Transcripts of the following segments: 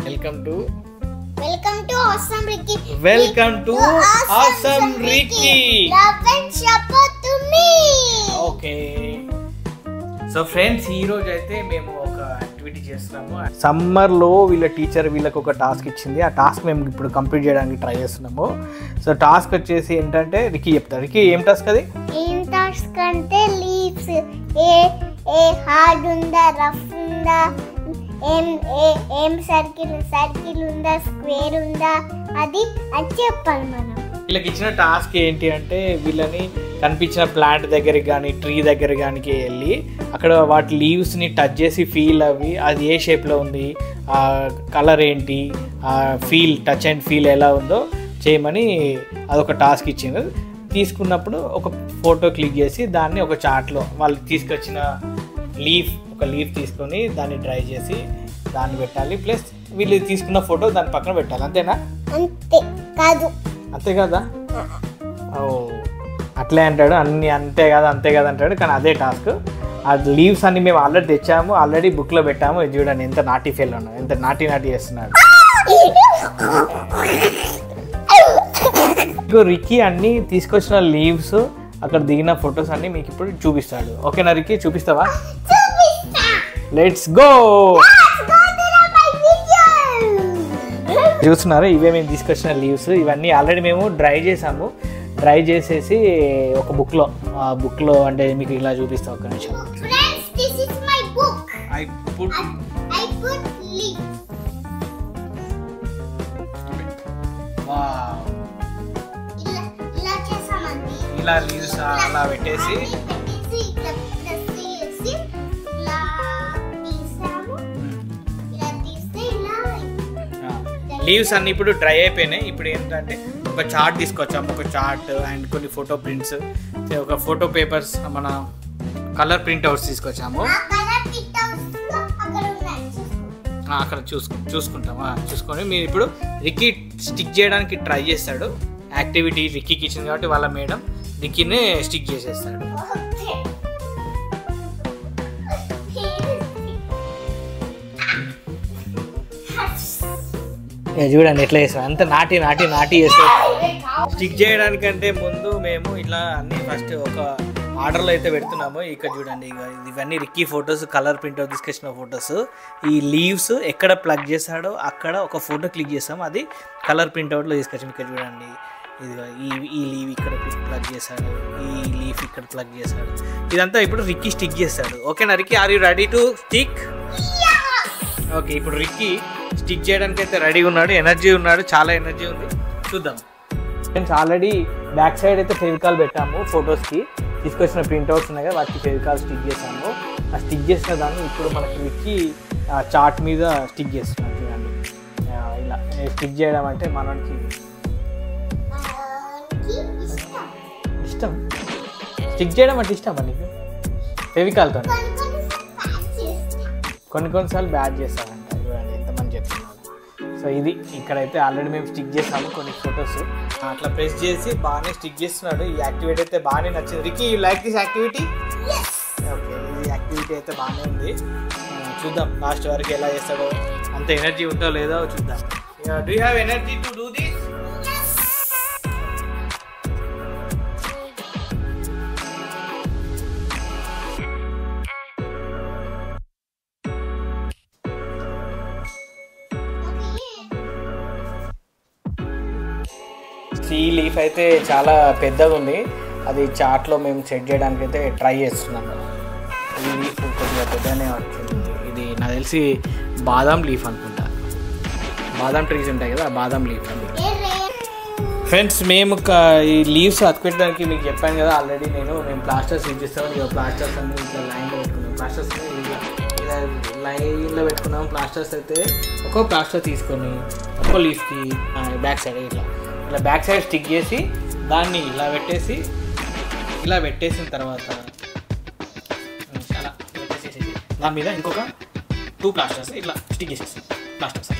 Welcome to Awesome Ricky. Welcome to Awesome Ricky. Love and support to me. Okay. So friends ఈ రోజు అయితే మేము ఒక activity చేస్తున్నాము. సమ్మర్లో వీళ్ళ టీచర్ వీళ్ళకి ఒక టాస్క్ ఇచ్చింది. ఆ టాస్క్ మేము ఇప్పుడు కంప్లీట్ చేయడానికి ట్రై చేస్తున్నాము. సో టాస్క్ వచ్చేసి ఏంటంటే రికీ చెప్తారు. రికీ ఏం టాస్క్ అది? ఏం టాస్క్ అంటే లీవ్స్ ఏ హార్డ్ ఉందా, రఫ్ ఉందా, ఏం సర్కిల్ ఉందా, స్క్వేర్ ఉందా, అది చెప్పాలి మనం. వీళ్ళకి ఇచ్చిన టాస్క్ ఏంటి అంటే వీళ్ళని కనిపించిన ప్లాంట్ దగ్గరికి కానీ ట్రీ దగ్గర కానీ వెళ్ళి అక్కడ వాటి లీవ్స్ని టచ్ చేసి ఫీల్ అవి అది ఏ షేప్లో ఉంది, ఆ కలర్ ఏంటి, ఆ టచ్ అండ్ ఫీల్ ఎలా ఉందో చేయమని అదొక టాస్క్ ఇచ్చింది. తీసుకున్నప్పుడు ఒక ఫోటో క్లిక్ చేసి దాన్ని ఒక చార్ట్లో వాళ్ళు తీసుకొచ్చిన ఒక లీఫ్ తీసుకొని దాన్ని డ్రై చేసి దాన్ని పెట్టాలి. ప్లస్ వీళ్ళు తీసుకున్న ఫోటో దాని పక్కన పెట్టాలి. అంతేనా? అంతే కదా? ఓ అట్లే అంటాడు. అన్నీ అంతే కదా అంటాడు. కానీ అదే టాస్క్. ఆ లీవ్స్ అన్ని మేము ఆల్రెడీ తెచ్చాము, ఆల్రెడీ బుక్లో పెట్టాము. ఇది చూడండి ఎంత నాటీ ఫెయిల్ ఉన్నాడు, ఎంత నాటీ చేస్తున్నాడు. రికీ అన్ని తీసుకొచ్చిన లీవ్స్ అక్కడ దిగిన ఫొటోస్ అన్ని మీకు ఇప్పుడు చూపిస్తాడు. ఓకేనా రికీ? చూపిస్తావా? Let's go. చూస్తున్నారు, ఇవే మేము తీసుకొచ్చిన లీవ్స్. ఇవన్నీ ఆల్రెడీ మేము డ్రై చేసాము. డ్రై చేసేసి ఒక బుక్లో అంటే మీకు ఇలా చూపిస్తాం. ఒక నిమిషం. ఇలా లీవ్స్ అలా పెట్టేసి లీవ్స్ అన్ని ఇప్పుడు డ్రై అయిపోయినాయి. ఇప్పుడు ఏంటంటే ఒక చార్ట్ తీసుకొచ్చాము. ఒక చార్ట్ అండ్ కొన్ని ఫోటో ప్రింట్స్, ఒక ఫోటో పేపర్స్, మన కలర్ ప్రింట్ అవుట్స్ తీసుకొచ్చాము. అక్కడ చూసుకొని మీరు ఇప్పుడు రికీ స్టిక్ చేయడానికి ట్రై చేస్తాడు. యాక్టివిటీ రిక్కీకి ఇచ్చింది కాబట్టి వాళ్ళ మేడం రిక్కీనే స్టిక్ చేసేస్తాడు. చూడండి ఎట్లా చేస్తాం. అంత నాటి చేస్తాం. స్టిక్ చేయడానికంటే ముందు మేము ఇట్లా అన్ని ఫస్ట్ ఒక ఆర్డర్లో అయితే పెడుతున్నాము. ఇక్కడ చూడండి, ఇవన్నీ Ricky photos, colour print out తీసుకొచ్చిన ఫొటోస్. ఈ లీవ్స్ ఎక్కడ ప్లగ్ చేస్తాడో అక్కడ ఒక ఫోటో క్లిక్ చేస్తాము, అది కలర్ ప్రింట్ అవుట్లో తీసుకొచ్చాము. ఇక్కడ చూడండి, ఈ లీవ్ ఇక్కడ ప్లగ్ చేశాడు, ఈ లీఫ్ ఇక్కడ ప్లగ్ చేశాడు. ఇదంతా ఇప్పుడు రిక్కీ స్టిక్ చేస్తాడు. ఓకేనా Ricky? Are you ready to stick? Okay, ఇప్పుడు రిక్కీ స్టిక్ చేయడానికి అయితే రెడీగా ఉన్నాడు. ఎనర్జీ ఉన్నాడు, చాలా ఎనర్జీ ఉంది. చూద్దాం. ఫ్రెండ్స్ ఆల్రెడీ బ్యాక్ సైడ్ అయితే ఫెవికాల్ పెట్టాము. ఫొటోస్కి తీసుకొచ్చిన ప్రింట్అవుట్స్ ఉన్నాయి కదా, వాటికి ఫెవికాల్ స్టిక్ చేసాము. ఆ స్టిక్ చేసిన దాన్ని ఇప్పుడు మనకి రిక్కీ చార్ట్ మీద స్టిక్ చేస్తున్నాం. చూడండి, ఇలా స్టిక్ చేయడం అంటే మనకి ఇష్టం. స్టిక్ చేయడం అంటే ఇష్టమా నీకు? ఫెవికాల్తో కొన్నిసార్లు బ్యాడ్ చేస్తామంట. చూడండి ఎంతమంది చెప్తున్నారు. సో ఇది ఇక్కడైతే ఆల్రెడీ మేము స్టిక్ చేసాము కొన్ని ఫొటోస్. అట్లా ప్రెస్ చేసి బాగానే స్టిక్ చేస్తున్నాడు. ఈ యాక్టివిటీ అయితే బాగానే నచ్చింది. Ricky, you like this activity? Okay, ఈ యాక్టివిటీ అయితే బాగానే ఉంది. చూద్దాం లాస్ట్ వరకు ఎలా చేస్తాడో, అంత ఎనర్జీ ఉందో లేదో చూద్దాం. Do you have energy to do this? ఈ లీఫ్ అయితే చాలా పెద్దగా ఉంది. అది చార్ట్లో మేము సెట్ చేయడానికి అయితే ట్రై చేస్తున్నాము. ఈ లీఫ్ కొద్దిగా పెద్దగానే వచ్చింది. ఇది నాకు తెలిసి బాదాం లీఫ్ అనుకుంటా. బాదాం ట్రీస్ ఉంటాయి కదా, బాదాం లీఫ్ అది. ఫ్రెండ్స్ మేము ఈ లీవ్స్ అతుపెట్టడానికి మీకు చెప్పాను కదా ఆల్రెడీ. మేము ప్లాస్టర్స్ యూజ్ చేస్తాము. ఇక ప్లాస్టర్స్ అన్ని ఇట్లా లైన్లో పెట్టుకున్నాం. ప్లాస్టర్స్ ఇలా లైన్లో పెట్టుకున్నాము. ప్లాస్టర్స్ అయితే ఒక్కో ప్లాస్టర్ తీసుకొని ఒక్కో లీఫ్కి బ్యాక్ సైడ్ ఇట్లా బ్యాక్ సైడ్ స్టిక్ చేసి దాన్ని ఇలా పెట్టేసిన తర్వాత అలా పెట్టేసేసి దాని మీద ఇంకొక 2 ప్లాస్టర్స్ ఇట్లా స్టిక్ చేసేస్తాం. ప్లాస్టర్స్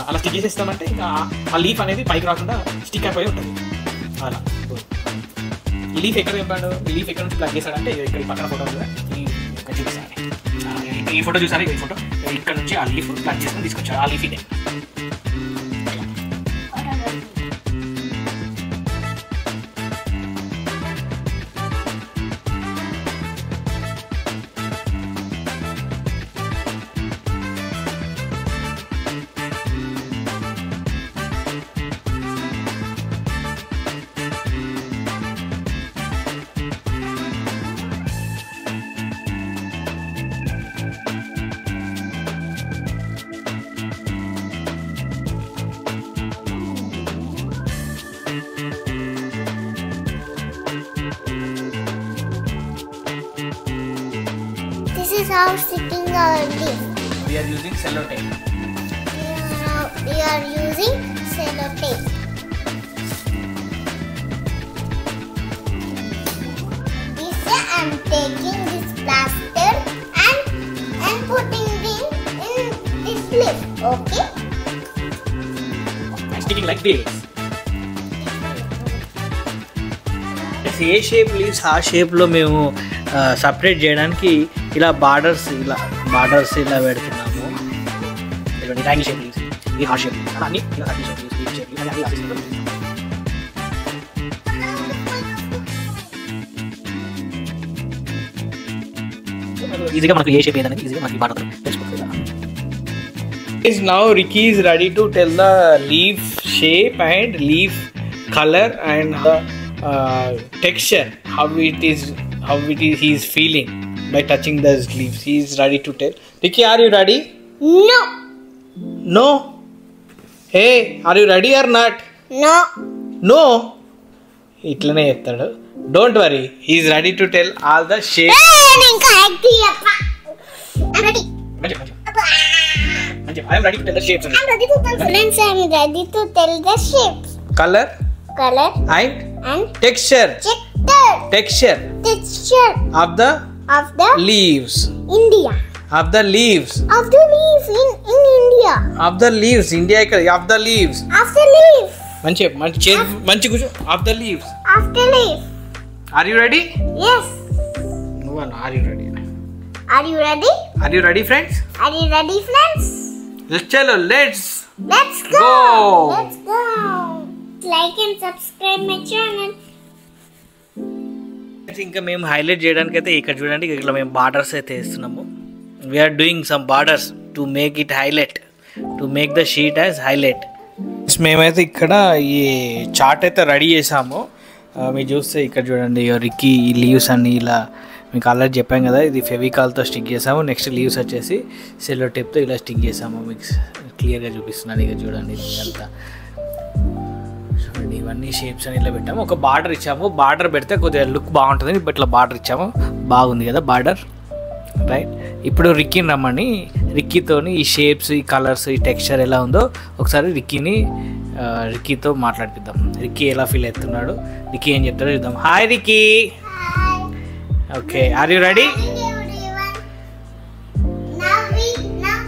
అలా స్టిక్ చేసేస్తామంటే ఇంకా ఆ లీఫ్ అనేది పైకి రాకుండా స్టిక్ అయిపోయి ఉంటుంది. అలా ఈ లీఫ్ ఎక్కడ చెప్పాడు? ఈ లీఫ్ ఎక్కడ నుంచి ప్లగ్ చేశాడంటే ఇక్కడ పక్కన ఫోటో చూపిస్తాను. ఈ ఫోటో చూసారా? ఈ ఫోటో ఇక్కడ నుంచి ఆ లీఫ్ ప్లాన్ చేసుకొని తీసుకొచ్చారు. ఆ లీఫ్ ఇదే. This is how sticking our leaf. We are using sellotape. We are using sellotape. This I'm taking this plaster and putting it in this leaf. Okay. And sticking like this. A shape leaves ఆ షేప్లో మేము separate చేయడానికి ఇలా borders ఇలా పెడుతున్నాము. ఇలాంటి tangle shape leaves, ఈ heart shape అలా అన్ని ఇలా circle shape leaves, leaf shape leaves అన్ని ఈజీగా మనకు ఏ షేప్ ఏదనేది ఈజీగా మనకి బార్డర్ తెలిసిపోతుంది. Now Ricky is ready to tell the leaf shape and leaf color and the texture, how it is he is feeling by touching the leaves. He is ready to tell. Ricky, are you ready? No. Hey, are you ready or not? No. ఇట్లనే చెప్తాడు. Don't worry, he is ready to tell all the shapes. I'm ready. I am ready to tell the shapes. I'm ready to tell friends. I'm ready to tell the shapes. Color And texture of the leaves. India. Of the leaves. Of the leaves in India. Of the leaves. India of the leaves. Of the leaves. మంచి కూర్చో. Of the leaves. Of the leaves. Are you ready? Yes. No, are you ready? Are you ready? Are you ready, friends? Are you ready, friends? Let's go. go. Let's go. Like and subscribe my channel. ఇంకా మేము highlight చేయడానికి అయితే ఇక్కడ చూడండి, ఇట్లా మేము borders అయితే వేస్తున్నాము. We are doing some borders to make it highlight, to make the sheet as highlight. మేమైతే ఇక్కడ ఈ చార్ట్ అయితే రెడీ చేసాము. మీరు చూస్తే ఇక్కడ చూడండి, రిక్కీ ఈ లీవ్స్ అన్ని ఇలా మీకు ఆల్రెడీ చెప్పాం కదా, ఇది ఫెవికాల్తో స్టిక్ చేసాము. నెక్స్ట్ లీవ్స్ వచ్చేసి సెల్లో టేప్తో ఇలా స్టిక్ చేసాము. మీకు క్లియర్గా చూపిస్తున్నాను. ఇక చూడండి అంతా చూడండి, ఇవన్నీ షేప్స్ అని ఇలా పెట్టాము. ఒక బార్డర్ ఇచ్చాము. బార్డర్ పెడితే కొద్దిగా లుక్ బాగుంటుంది. బట్ ఇట్లా బార్డర్ ఇచ్చాము, బాగుంది కదా బార్డర్, రైట్. ఇప్పుడు రిక్కీని రమ్మని, రిక్కీతోని ఈ షేప్స్, ఈ కలర్స్, ఈ టెక్స్చర్ ఎలా ఉందో ఒకసారి రిక్కీతో మాట్లాడిపిద్దాం. రిక్కీ ఎలా ఫీల్ అవుతున్నాడు, రిక్కీ ఏం చెప్తాడో చూద్దాం. Hi Ricky. Okay, are you ready? Now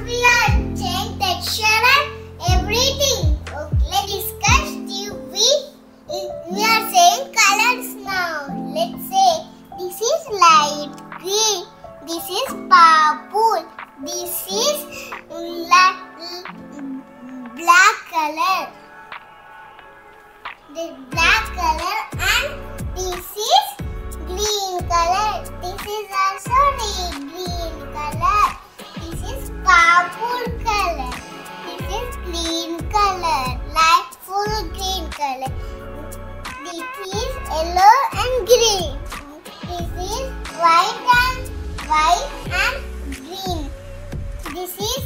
we are changing texture and everything. Okay, let's discuss. We are saying colors now. Let's say this is light green. This is purple. This is black color. The black color, and this is green color. This is also green color. This is purple color. This is green color, like full green color. This is yellow and green. This is white and green. This is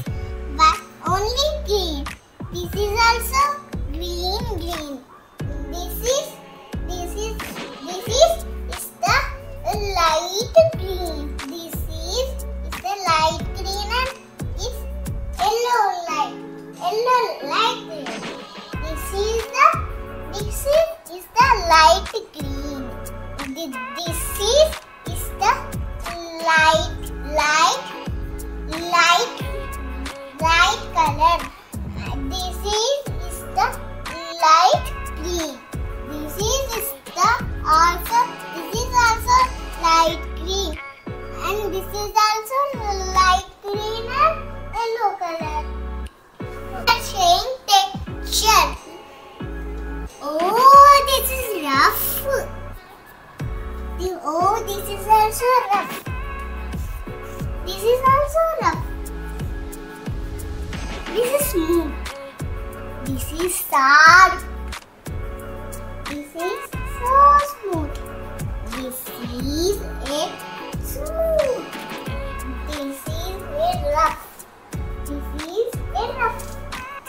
only green. This is also green. This is the light green. This is the light green, and it's yellow light green. This is the light green. This is the light color. This is the light green. This is also light green, and this is also light green and yellow color. Saying texture. Oh, this is rough. Oh, this is also rough. This is also rough. This is smooth. This is sharp. This is so smooth. This is it smooth. This is it rough. This is it rough.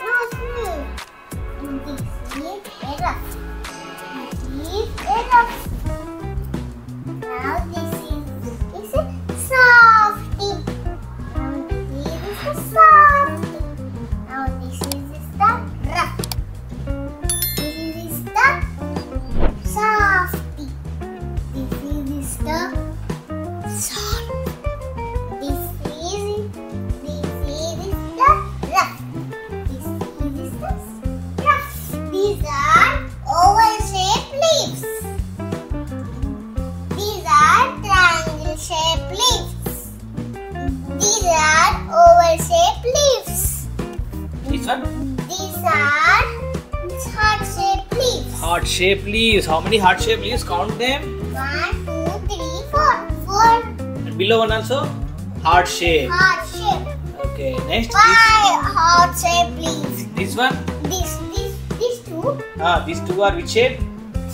No smooth. This is it rough. This is it rough. Now this is softy. Now this is softy. Now this is the rough. This is the softy. This is the soft. This is the rough. This is the rough. These are oval shaped leaves. These are triangle shaped leaves. These are oval shaped leaves. This one? These are heart shaped leaves. Heart shaped leaves. How many heart shaped leaves? Count them. 1, 2, 3, 4. 4 And below one also? Heart shape. heart shaped. Okay, next. 5 heart shaped leaves. This one? These 2 These two are which shape?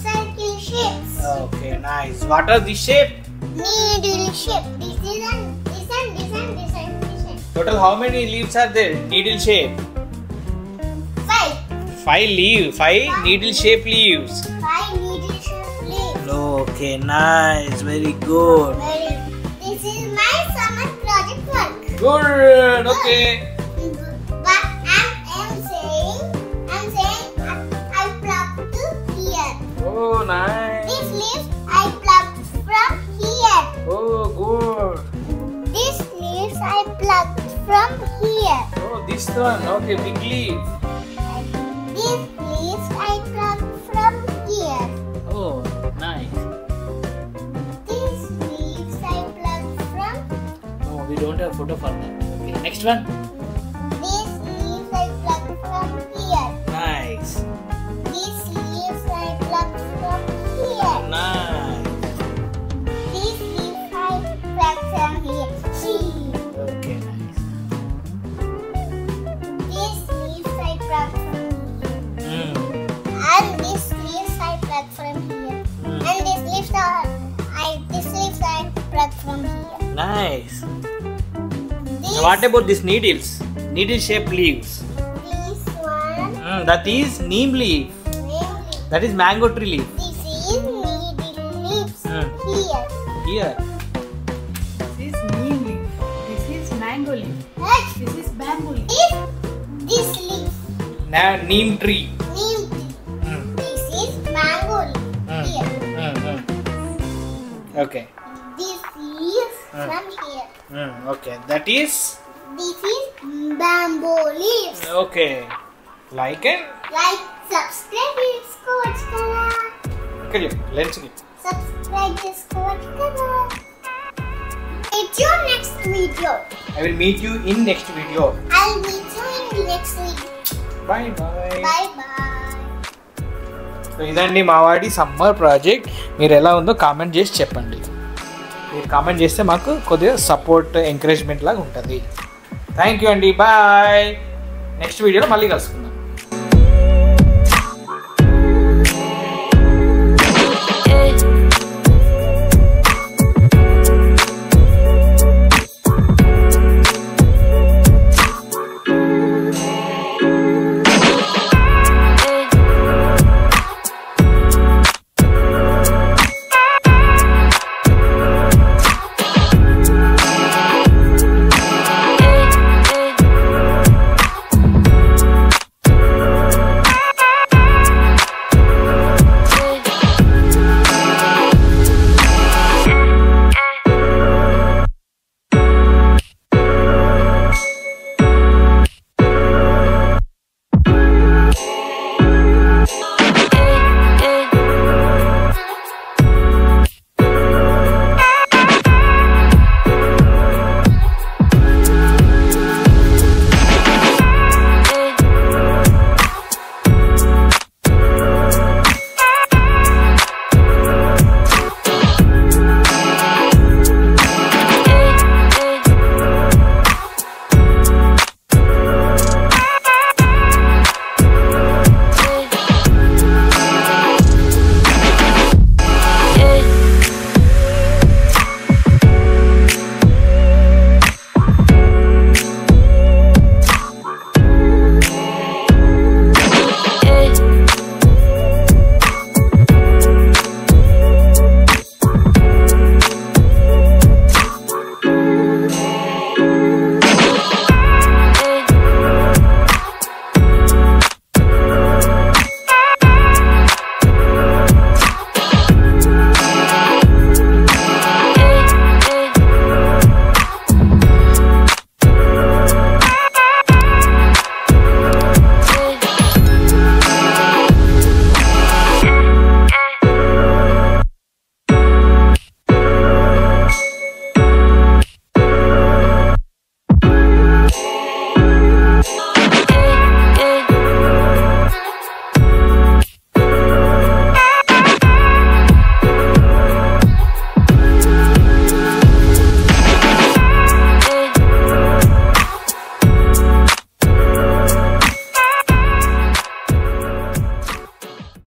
circle shapes. Okay, nice. What are these shape? Needle shape. This is this. Total how many leaves are there? Needle shape. 5 5 needle shaped leaves. 5 needle shaped leaves. Okay, nice. Very good. This is my summer project work. Good. Okay. But I'm saying I plucked here. Oh, nice. These leaves I plucked from here. Oh, good. These leaves I plucked from here. Oh, this one. Okay, big leaf. These leaves I plucked from here. Oh, nice. These leaves I plucked from. No, we don't have photo for that. Okay, next one. These leaves I plucked from here. Nice. These leaves I plucked from here. Nice. These leaves I plucked from here. See. Okay, nice. These leaves I plucked from here. And these leaves I plucked from here. And these leaves I plucked from here. Nice. These, What about these needles? Needle shaped leaves. this one, That is neem leaf. namely, That is mango tree leaf. this is needle leaves Hmm. here. Here. This is neem leaf. This is mango leaf. Right? This is bamboo leaf. This leaf, Neem tree. neem tree. Hmm. This is mango leaf here. Okay. This leaves from here. Okay. That is This is bamboo leaves. okay. Like it? Like, subscribe చేసుకోవచ్చు కదా. Okay, let's get. Subscribe చేసుకోవచ్చు కదా. It's your next video. I will meet you in next video. I'll meet you in the next video. Bye bye. Bye bye. So ఇదండి మా వాడి summer project. మీరు ఎలా ఉందో కామెంట్ చేసి చెప్పండి. మీరు కామెంట్ చేస్తే మాకు కొద్దిగా సపోర్ట్ ఎంకరేజ్మెంట్ లాగా ఉంటుంది. థ్యాంక్ యూ అండి. బాయ్. నెక్స్ట్ వీడియోలో మళ్ళీ కలుసుకుందాం.